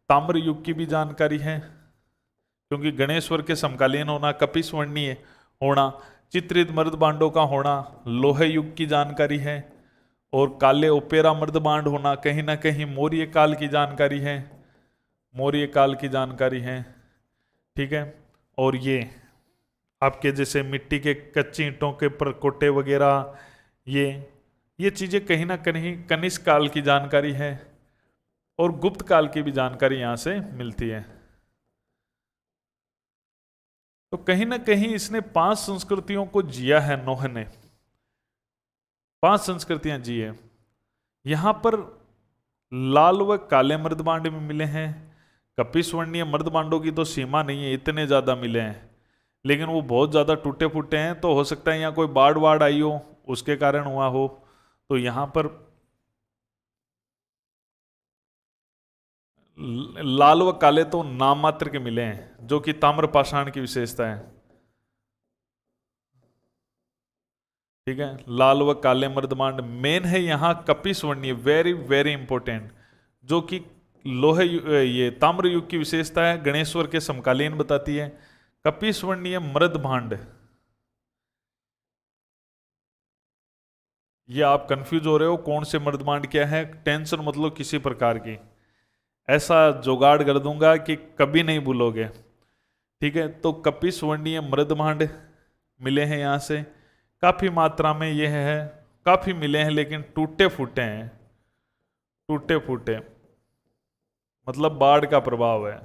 ताम्र युग की भी जानकारी है, क्योंकि गणेश्वर के समकालीन होना, कपिस्वर्णीय होना, चित्रित मृदबांडों का होना, लोहे युग की जानकारी है, और काले ओपेरा मृदबांड होना कहीं ना कहीं मौर्य काल की जानकारी है, मौर्य काल की जानकारी है। ठीक है, और ये आपके जैसे मिट्टी के कच्ची ईंटों के परकोटे वगैरह, ये चीज़ें कहीं ना कहीं कनिष्क काल की जानकारी है, और गुप्त काल की भी जानकारी यहाँ से मिलती है। तो कहीं ना कहीं इसने 5 संस्कृतियों को जिया है, नोह ने 5 संस्कृतियां जी है। यहां पर लाल व काले मृदबांड भी मिले हैं। कपिस्वर्णीय मृदबांडों की तो सीमा नहीं है, इतने ज्यादा मिले हैं, लेकिन वो बहुत ज्यादा टूटे फूटे हैं। तो हो सकता है यहाँ कोई बाढ़ वाड़ आई हो, उसके कारण हुआ हो। तो यहां पर लाल व काले तो नाम मात्र के मिले हैं, जो कि ताम्र पाषाण की विशेषता है। ठीक है, लाल व काले मर्दमांड मेन है यहाँ कपिस्वर्णीय, वेरी वेरी इंपॉर्टेंट, जो कि लोहे ये ताम्र युग की विशेषता है, गणेश्वर के समकालीन बताती है। कपिस्वर्णीय मृदभांड, ये आप कंफ्यूज हो रहे हो कौन से मृदभांड क्या है, टेंशन मतलब किसी प्रकार की, ऐसा जुगाड़ कर दूंगा कि कभी नहीं भूलोगे। ठीक है, तो कपिस्वर्णीय मृदभांड मिले हैं यहाँ से काफी मात्रा में, ये है काफी मिले हैं, लेकिन टूटे फूटे हैं। टूटे फूटे मतलब बाढ़ का प्रभाव है,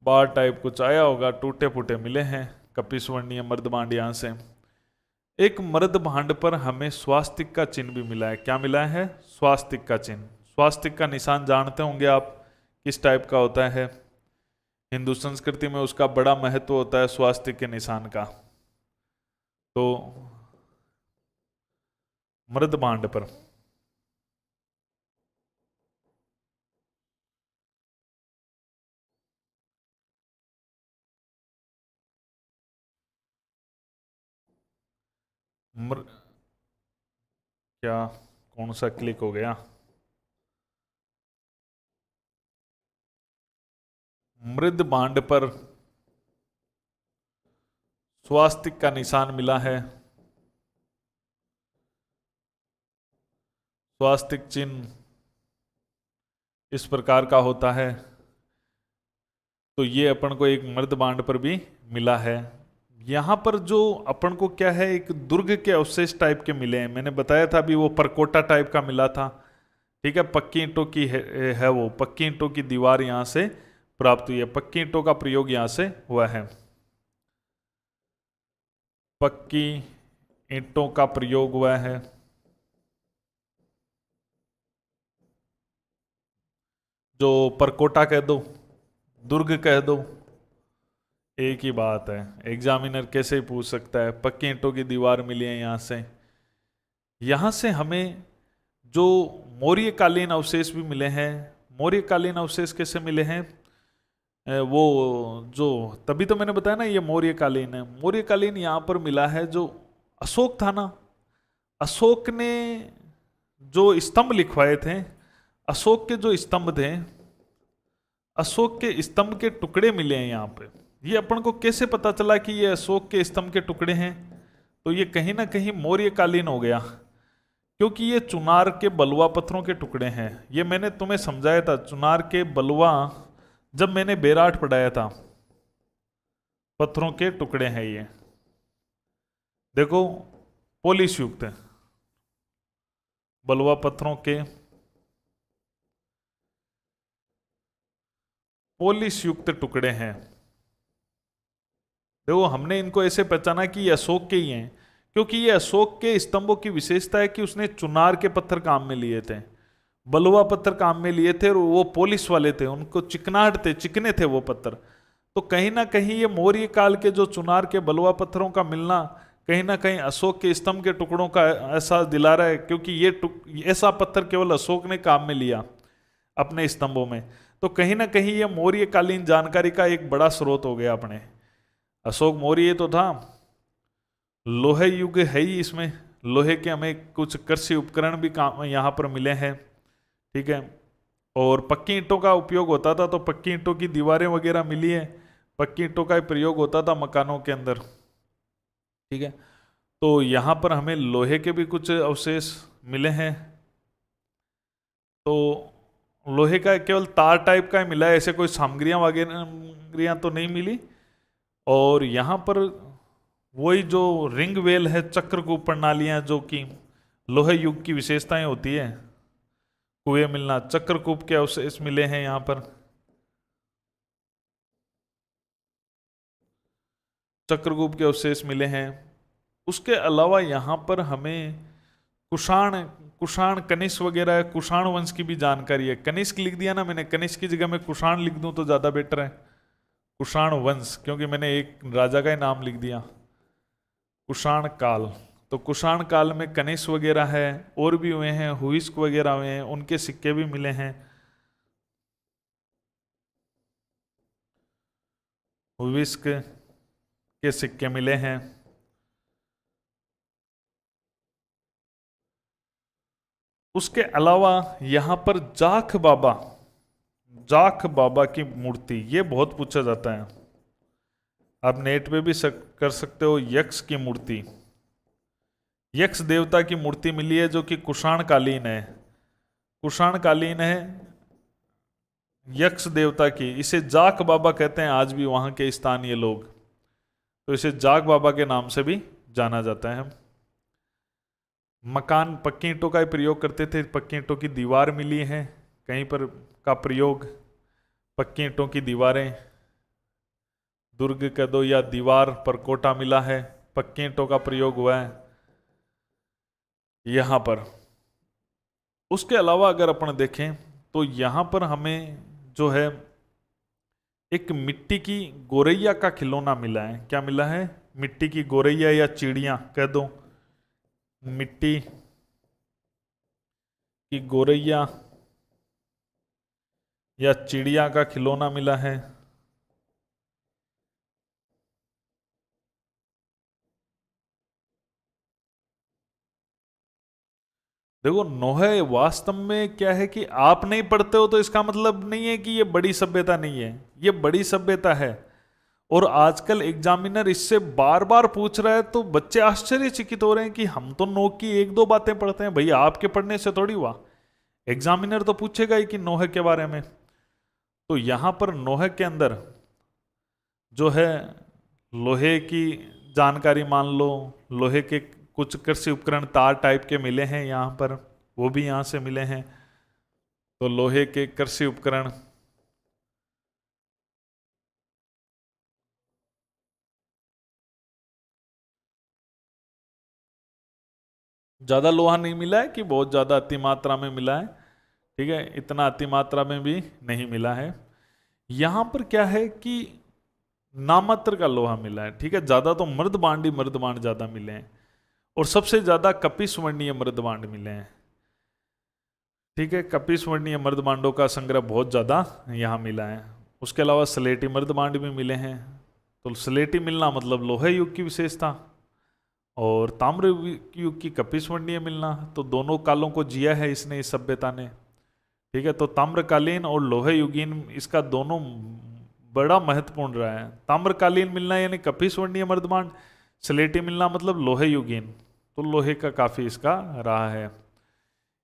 बाढ़ टाइप कुछ आया होगा, टूटे फूटे मिले हैं कपिस्वर्णीय मृदभांड। यहाँ से एक मृदभांड पर हमें स्वास्तिक का चिन्ह भी मिला है। क्या मिला है? स्वास्तिक का चिन्ह। स्वास्तिक का निशान जानते होंगे आप किस टाइप का होता है, हिंदू संस्कृति में उसका बड़ा महत्व होता है स्वास्तिक के निशान का। तो मृदभांड पर क्या कौन सा क्लिक हो गया? मृदभांड पर स्वास्तिक का निशान मिला है। स्वास्तिक चिन्ह इस प्रकार का होता है। तो ये अपन को एक मर्द बांड पर भी मिला है। यहाँ पर जो अपन को क्या है, एक दुर्ग के अवशेष टाइप के मिले हैं। मैंने बताया था अभी वो परकोटा टाइप का मिला था, ठीक है। पक्की ईंटों की है वो पक्की ईंटों की दीवार यहाँ से प्राप्त हुई है। पक्की ईंटों का प्रयोग यहाँ से हुआ है। पक्की ईंटों का प्रयोग हुआ है। जो परकोटा कह दो, दुर्ग कह दो, एक ही बात है। एग्जामिनर कैसे पूछ सकता है। पक्की ईंटों की दीवार मिली है यहाँ से। यहाँ से हमें जो मौर्यकालीन अवशेष भी मिले हैं। मौर्यकालीन अवशेष कैसे मिले हैं, वो जो तभी तो मैंने बताया ना ये मौर्यकालीन है। मौर्यकालीन यहाँ पर मिला है। जो अशोक था ना, अशोक ने जो स्तंभ लिखवाए थे, अशोक के जो स्तंभ थे, अशोक के स्तंभ के टुकड़े मिले हैं यहाँ पे। ये अपन को कैसे पता चला कि ये अशोक के स्तंभ के टुकड़े हैं, तो ये कहीं ना कहीं मौर्यकालीन हो गया, क्योंकि ये चुनार के बलुआ पत्थरों के टुकड़े हैं। ये मैंने तुम्हें समझाया था, चुनार के बलुआ जब मैंने बेराट पढ़ाया था, पत्थरों के टुकड़े हैं ये। देखो पोलिश युक्त है, बलुआ पत्थरों के पोलिश युक्त टुकड़े हैं। देखो हमने इनको ऐसे पहचाना कि ये अशोक के ही हैं, क्योंकि ये अशोक के स्तंभों की विशेषता है कि उसने चुनार के पत्थर काम में लिए थे, बलुआ पत्थर काम में लिए थे, और वो पोलिश वाले थे, उनको चिकनाहट थे, चिकने थे वो पत्थर। तो कहीं ना कहीं ये मौर्य काल के जो चुनार के बलुआ पत्थरों का मिलना कहीं ना कहीं अशोक के स्तंभ के टुकड़ों का एहसास दिला रहा है, क्योंकि ये ऐसा पत्थर केवल अशोक ने काम में लिया अपने स्तंभों में। तो कहीं ना कहीं ये मौर्यकालीन जानकारी का एक बड़ा स्रोत हो गया अपने। अशोक मौर्य तो था, लोहे युग है ही इसमें, लोहे के हमें कुछ कृषि उपकरण भी काम यहाँ पर मिले हैं, ठीक है। और पक्की ईंटों का उपयोग होता था, तो पक्की ईंटों की दीवारें वगैरह मिली है, पक्की ईंटों का प्रयोग होता था मकानों के अंदर, ठीक है। तो यहाँ पर हमें लोहे के भी कुछ अवशेष मिले हैं। तो लोहे का केवल तार टाइप का ही मिला है, ऐसे कोई सामग्रियाँ वगैरह तो नहीं मिली। और यहाँ पर वही जो रिंग वेल है, चक्रकूप प्रणालियाँ, जो कि लोहे युग की विशेषताएं होती है, कुएं मिलना, चक्रकूप के अवशेष मिले हैं यहाँ पर। चक्रकूप के अवशेष मिले हैं। उसके अलावा यहाँ पर हमें कुषाण कनिष्क वगैरह, कुषाण वंश की भी जानकारी है। कनिष्क लिख दिया ना मैंने, कनिष्क की जगह में कुषाण लिख दूं तो ज़्यादा बेटर है, कुषाण वंश, क्योंकि मैंने एक राजा का ही नाम लिख दिया। कुषाण काल, तो कुषाण काल में कनिष्क वगैरह है, और भी हुए हैं, हुइस्क वगैरह हुए हैं, उनके सिक्के भी मिले हैं। हुइस्क के सिक्के मिले हैं। उसके अलावा यहाँ पर जाख बाबा की मूर्ति, ये बहुत पूछा जाता है, आप नेट पे भी कर सकते हो। यक्ष की मूर्ति, यक्ष देवता की मूर्ति मिली है, जो कि कुषाण कालीन है, कुषाण कालीन है, यक्ष देवता की। इसे जाख बाबा कहते हैं आज भी वहाँ के स्थानीय लोग, तो इसे जाख बाबा के नाम से भी जाना जाता है। मकान पक्की ईंटों का प्रयोग करते थे, पक्की ईंटों की दीवार मिली है कहीं पर का प्रयोग, पक्की ईंटों की दीवारें, दुर्ग कह दो या दीवार पर कोटा मिला है, पक्की ईंटों का प्रयोग हुआ है यहाँ पर। उसके अलावा अगर अपन देखें तो यहाँ पर हमें जो है एक मिट्टी की गोरैया का खिलौना मिला है। क्या मिला है? मिट्टी की गोरैया या चिड़िया कह दो, मिट्टी की गोरैया या चिड़िया का खिलौना मिला है। देखो नोहे वास्तव में क्या है कि आप नहीं पढ़ते हो तो इसका मतलब नहीं है कि ये बड़ी सभ्यता नहीं है, ये बड़ी सभ्यता है। और आजकल एग्जामिनर इससे बार बार पूछ रहा है, तो बच्चे आश्चर्यचकित हो रहे हैं कि हम तो नो की एक दो बातें पढ़ते हैं। भैया आपके पढ़ने से थोड़ी हुआ, एग्जामिनर तो पूछेगा ही कि नोह के बारे में। तो यहां पर नोह के अंदर जो है लोहे की जानकारी मान लो, लोहे के कुछ कृषि उपकरण तार टाइप के मिले हैं यहाँ पर, वो भी यहाँ से मिले हैं। तो लोहे के कृषि उपकरण, ज्यादा लोहा नहीं मिला है कि बहुत ज्यादा अति मात्रा में मिला है, ठीक है, इतना अति मात्रा में भी नहीं मिला है। यहां पर क्या है कि नामात्र का लोहा मिला है, ठीक है, ज्यादा तो मृदबांड ज्यादा मिले हैं, और सबसे ज्यादा कपिस्वर्णीय मृदबांड मिले हैं, ठीक है, कपिस्वर्णीय मृदबांडों का संग्रह बहुत ज्यादा यहाँ मिला है। उसके अलावा स्लेटी मृदबांड भी मिले हैं। तो स्लेटी मिलना मतलब लोहे युग की विशेषता, और ताम्र युग की कपिस्वर्णीय मिलना, तो दोनों कालों को जिया है इसने, इस सभ्यता ने, ठीक है। तो ताम्रकालीन और लोहे युगीन, इसका दोनों बड़ा महत्वपूर्ण रहा है। ताम्रकालीन मिलना यानी कपिस्वर्णीय मर्दबांड, स्लेटी मिलना मतलब लोहे युगीन, तो लोहे का काफी इसका रहा है।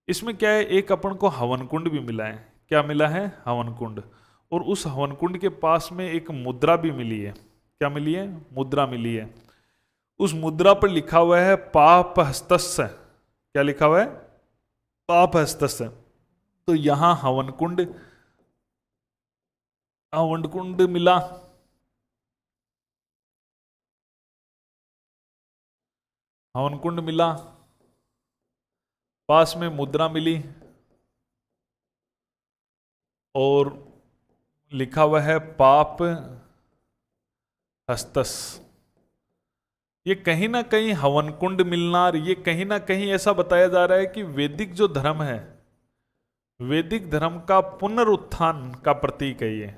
इसमें क्या है, एक अपन को हवन कुंड भी मिला है। क्या मिला है? हवन कुंड। और उस हवन कुंड के पास में एक मुद्रा भी मिली है। क्या मिली है? मुद्रा मिली है। उस मुद्रा पर लिखा हुआ है पाप हस्तस्य। क्या लिखा हुआ है? पाप हस्तस्य। तो यहां हवन कुंड मिला, हवन कुंड मिला, पास में मुद्रा मिली, और लिखा हुआ है पाप हस्तस। ये कहीं ना कहीं हवन कुंड मिलना, और ये कहीं ना कहीं ऐसा बताया जा रहा है कि वैदिक जो धर्म है, वैदिक धर्म का पुनरुत्थान का प्रतीक है ये।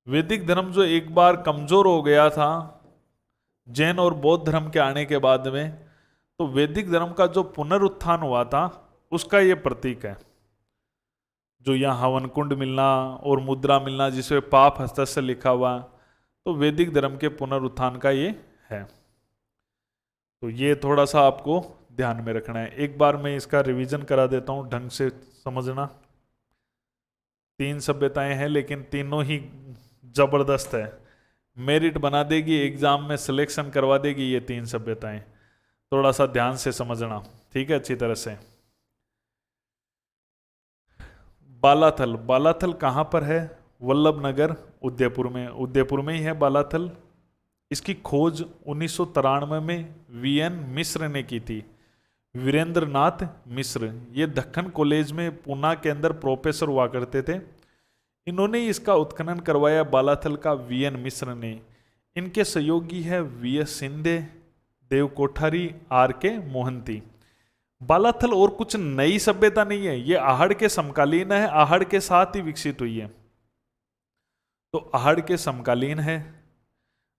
वैदिक धर्म जो एक बार कमजोर हो गया था जैन और बौद्ध धर्म के आने के बाद में, तो वैदिक धर्म का जो पुनरुत्थान हुआ था उसका ये प्रतीक है। जो यहाँ हवन कुंड मिलना और मुद्रा मिलना जिसमें पाप हस्तस्य लिखा हुआ, तो वैदिक धर्म के पुनरुत्थान का ये है। तो ये थोड़ा सा आपको ध्यान में रखना है। एक बार मैं इसका रिवीजन करा देता हूँ ढंग से समझना। 3 सभ्यताएं हैं लेकिन तीनों ही जबरदस्त है, मेरिट बना देगी, एग्जाम में सिलेक्शन करवा देगी ये 3 सभ्यताएं। थोड़ा सा ध्यान से समझना, ठीक है, अच्छी तरह से। बालाथल, बालाथल कहाँ पर है? वल्लभनगर उदयपुर में, उदयपुर में ही है बालाथल। इसकी खोज 1993 में वीएन मिश्र ने की थी, वीरेंद्र नाथ मिश्र। ये दक्कन कॉलेज में पूना के अंदर प्रोफेसर हुआ करते थे। इन्होंने इसका उत्खनन करवाया बालाथल का, वीएन मिश्र ने। इनके सहयोगी है V S Sindhe, Dev Kothari, R K Mohanty. Balathal और कुछ नई सभ्यता नहीं है, ये आहड़ के समकालीन है, आहड़ के साथ ही विकसित हुई है। तो आहड़ के समकालीन है,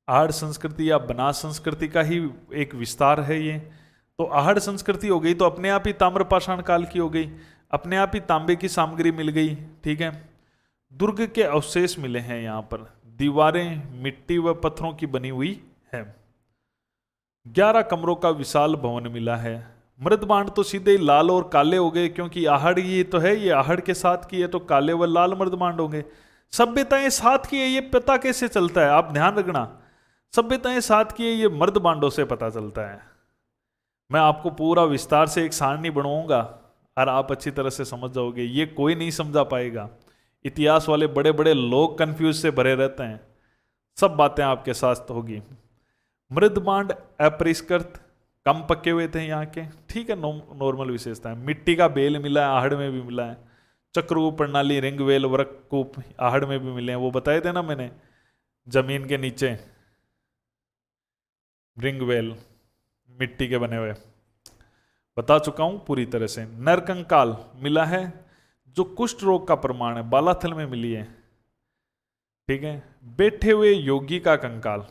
आहड़ संस्कृति या बनास संस्कृति का ही एक विस्तार है ये। तो आहड़ संस्कृति हो गई तो अपने आप ही ताम्रपाषाण काल की हो गई, अपने आप ही तांबे की सामग्री मिल गई, ठीक है। दुर्ग के अवशेष मिले हैं यहाँ पर, दीवारें मिट्टी व पत्थरों की बनी हुई है। 11 कमरों का विशाल भवन मिला है। मृदबांड तो सीधे ही लाल और काले हो गए, क्योंकि आहड़ ये तो है, ये आहड़ के साथ की है, तो काले व लाल मृदबांड होंगे। सभ्यताएं साथ की है, ये पता कैसे चलता है? आप ध्यान रखना, सभ्यताएं साथ की है ये मृदबांडों से पता चलता है। मैं आपको पूरा विस्तार से एक सारणी बनवाऊंगा और आप अच्छी तरह से समझ जाओगे, ये कोई नहीं समझा पाएगा। इतिहास वाले बड़े बड़े लोग कंफ्यूज से भरे रहते हैं, सब बातें आपके साथ होगी। मृदबांड अपरिष्कृत, कम पके हुए थे यहाँ के, ठीक है, नॉर्मल विशेषता है। मिट्टी का बेल मिला है, आहड़ में भी मिला है। चक्रकूप प्रणाली, रिंगवेल, वृक्कूप आहड़ में भी मिले हैं, वो बताए थे ना मैंने, जमीन के नीचे रिंगवेल मिट्टी के बने हुए, बता चुका हूं पूरी तरह से। नरकंकाल मिला है, जो कुष्ठ रोग का प्रमाण है, बालाथल में मिली है, ठीक है। बैठे हुए योगी का कंकाल,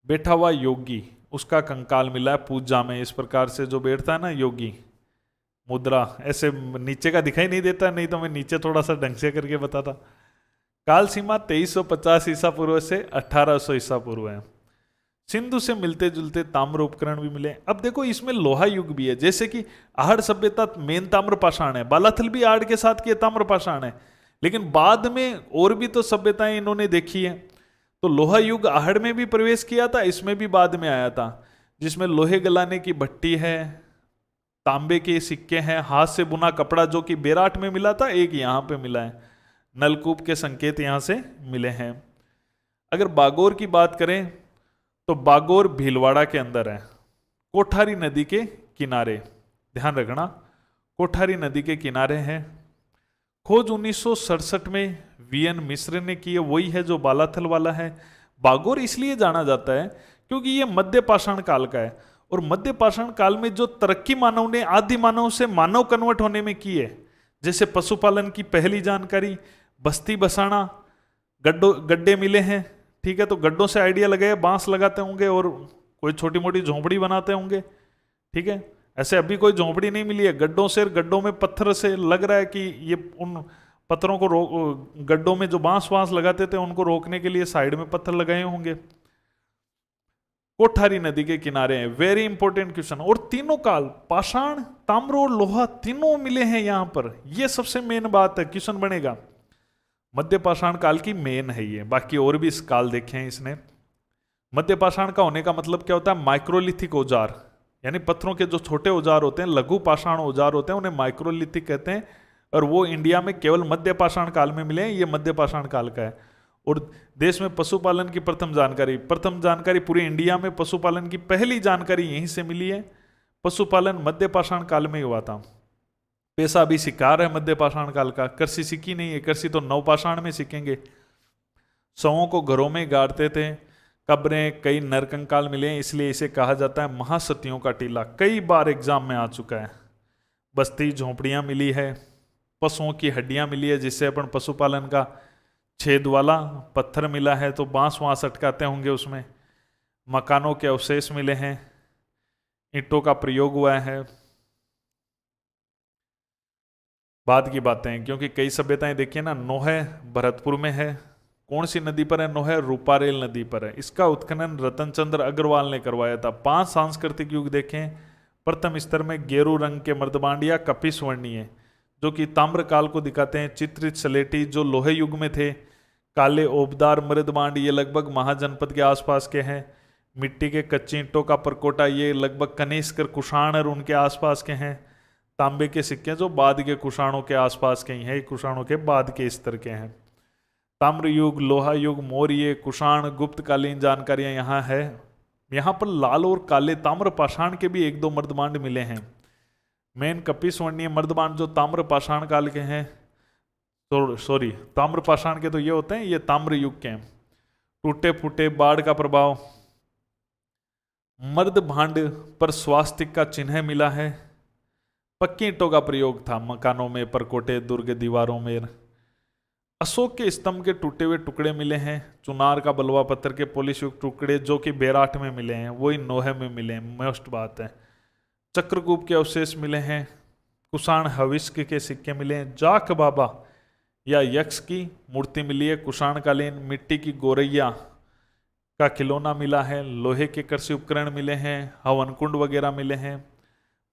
बैठा हुआ योगी, उसका कंकाल मिला है पूजा में। इस प्रकार से जो बैठता है ना योगी, मुद्रा ऐसे नीचे का दिखाई नहीं देता, नहीं तो मैं नीचे थोड़ा सा ढंग से करके बताता। काल सीमा 2350 ईसा पूर्व से 1800 ईसा पूर्व है। सिंधु से मिलते जुलते ताम्र उपकरण भी मिले। अब देखो इसमें लोहा युग भी है, जैसे कि आहड़ सभ्यता मेन ताम्र पाषाण है, बालाथल भी आहड़ के साथ किए ताम्र पाषाण है, लेकिन बाद में और भी तो सभ्यताएं इन्होंने देखी है। तो लोहा युग आहड़ में भी प्रवेश किया था, इसमें भी बाद में आया था, जिसमें लोहे गलाने की भट्टी है, तांबे के सिक्के हैं, हाथ से बुना कपड़ा जो कि बेराट में मिला था, एक यहाँ पे मिला है, नलकूप के संकेत यहाँ से मिले हैं। अगर बागोर की बात करें तो बागोर भीलवाड़ा के अंदर है, कोठारी नदी के किनारे, ध्यान रखना कोठारी नदी के किनारे है। खोज 1967 में वीएन मिश्र ने की है, वही है जो बालाथल वाला है। बागोर इसलिए जाना जाता है क्योंकि ये मध्य पाषाण काल का है, और मध्य पाषाण काल में जो तरक्की मानव ने आदि मानव से मानव कन्वर्ट होने में की है, जैसे पशुपालन की पहली जानकारी, बस्ती बसाना, गड्ढे मिले हैं, ठीक है, तो गड्ढों से आइडिया लगाए, बांस लगाते होंगे और कोई छोटी मोटी झोंपड़ी बनाते होंगे, ठीक है। ऐसे अभी कोई झोंपड़ी नहीं मिली है, गड्ढों से, गड्ढों में पत्थर से लग रहा है कि ये उन पत्थरों को गड्ढों में जो बांस वांस लगाते थे उनको रोकने के लिए साइड में पत्थर लगाए होंगे। कोठारी नदी के किनारे हैं, वेरी इंपॉर्टेंट क्वेश्चन। और तीनों काल पाषाण, ताम्र और लोहा तीनों मिले हैं यहां पर, यह सबसे मेन बात है, क्वेश्चन बनेगा। मध्य पाषाण काल की मेन है ये, बाकी और भी इस काल देखे हैं इसने। मध्य पाषाण का होने का मतलब क्या होता है? माइक्रोलिथिक औजार, यानी पत्थरों के जो छोटे औजार होते हैं, लघु पाषाण औजार होते हैं, उन्हें माइक्रोलिथिक कहते हैं, और वो इंडिया में केवल मध्य पाषाण काल में मिले हैं, ये मध्य पाषाण काल का है। और देश में पशुपालन की प्रथम जानकारी पूरे इंडिया में पशुपालन की पहली जानकारी यहीं से मिली है। पशुपालन मध्य पाषाण काल में ही हुआ था। पेशा भी शिकार है मध्य पाषाण काल का, कृषि सीखी नहीं है, कृषि तो नवपाषाण में सीखेंगे। शवों को घरों में गाड़ते थे, कब्रें कई नरकंकाल मिले हैं, इसलिए इसे कहा जाता है महासतियों का टीला, कई बार एग्जाम में आ चुका है। बस्ती झोंपड़ियां मिली है, पशुओं की हड्डियां मिली है, जिससे अपन पशुपालन का छेद वाला पत्थर मिला है, तो बांस वांस अटकाते होंगे उसमें। मकानों के अवशेष मिले हैं, ईंटों का प्रयोग हुआ है। बाद की बातें हैं, क्योंकि कई सभ्यताएं देखिए ना, नोहे भरतपुर में है, कौन सी नदी पर है? नोहे रूपारेल नदी पर है। इसका उत्खनन रतन चंद्र अग्रवाल ने करवाया था। 5 सांस्कृतिक युग देखें। प्रथम स्तर में गेरू रंग के मर्दबांड या कपिस्वर्णीय, जो कि ताम्र काल को दिखाते हैं। चित्रित सलेटी जो लोहे युग में थे। काले ओबदार मृदबांड, ये लगभग महाजनपद के आसपास के हैं। मिट्टी के कच्ची ईंटों का परकोटा, ये लगभग कनिष्क कुषाण और उनके आसपास के हैं। तांबे के सिक्के जो बाद के कुषाणों के आसपास के ही हैं, कुषाणों के बाद के स्तर के हैं। ताम्र युग, लोहा युग, मौर्य, कुषाण, गुप्तकालीन जानकारियां यहाँ है। यहाँ पर लाल और काले ताम्र पाषाण के भी 1-2 मर्दबांड मिले हैं। मेन कपिस्वर्णीय मर्दबांड जो ताम्र पाषाण काल के हैं, तो सॉरी ताम्र पाषाण के तो ये होते हैं, ये ताम्र युग के हैं। टूटे फूटे, बाढ़ का प्रभाव। मर्द भांड पर स्वास्तिक का चिन्ह मिला है। पक्की ईंटों का प्रयोग था मकानों में, परकोटे, दुर्ग, दीवारों में। अशोक के स्तंभ के टूटे हुए टुकड़े मिले हैं। चुनार का बलुआ पत्थर के पॉलिश युक्त टुकड़े जो कि बेराट में मिले हैं, वही नोहे में मिले हैं, मोस्ट बात है। चक्रकूप के अवशेष मिले हैं। कुषाण हविष्क के सिक्के मिले हैं। जाक बाबा या यक्ष की मूर्ति मिली है। कुषाणकालीन मिट्टी की गोरैया का खिलौना मिला है। लोहे के कृषि उपकरण मिले हैं। हवन कुंड वगैरह मिले हैं।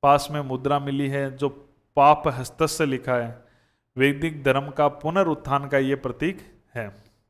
पास में मुद्रा मिली है जो पाप हस्त से लिखा है। वैदिक धर्म का पुनरुत्थान का ये प्रतीक है।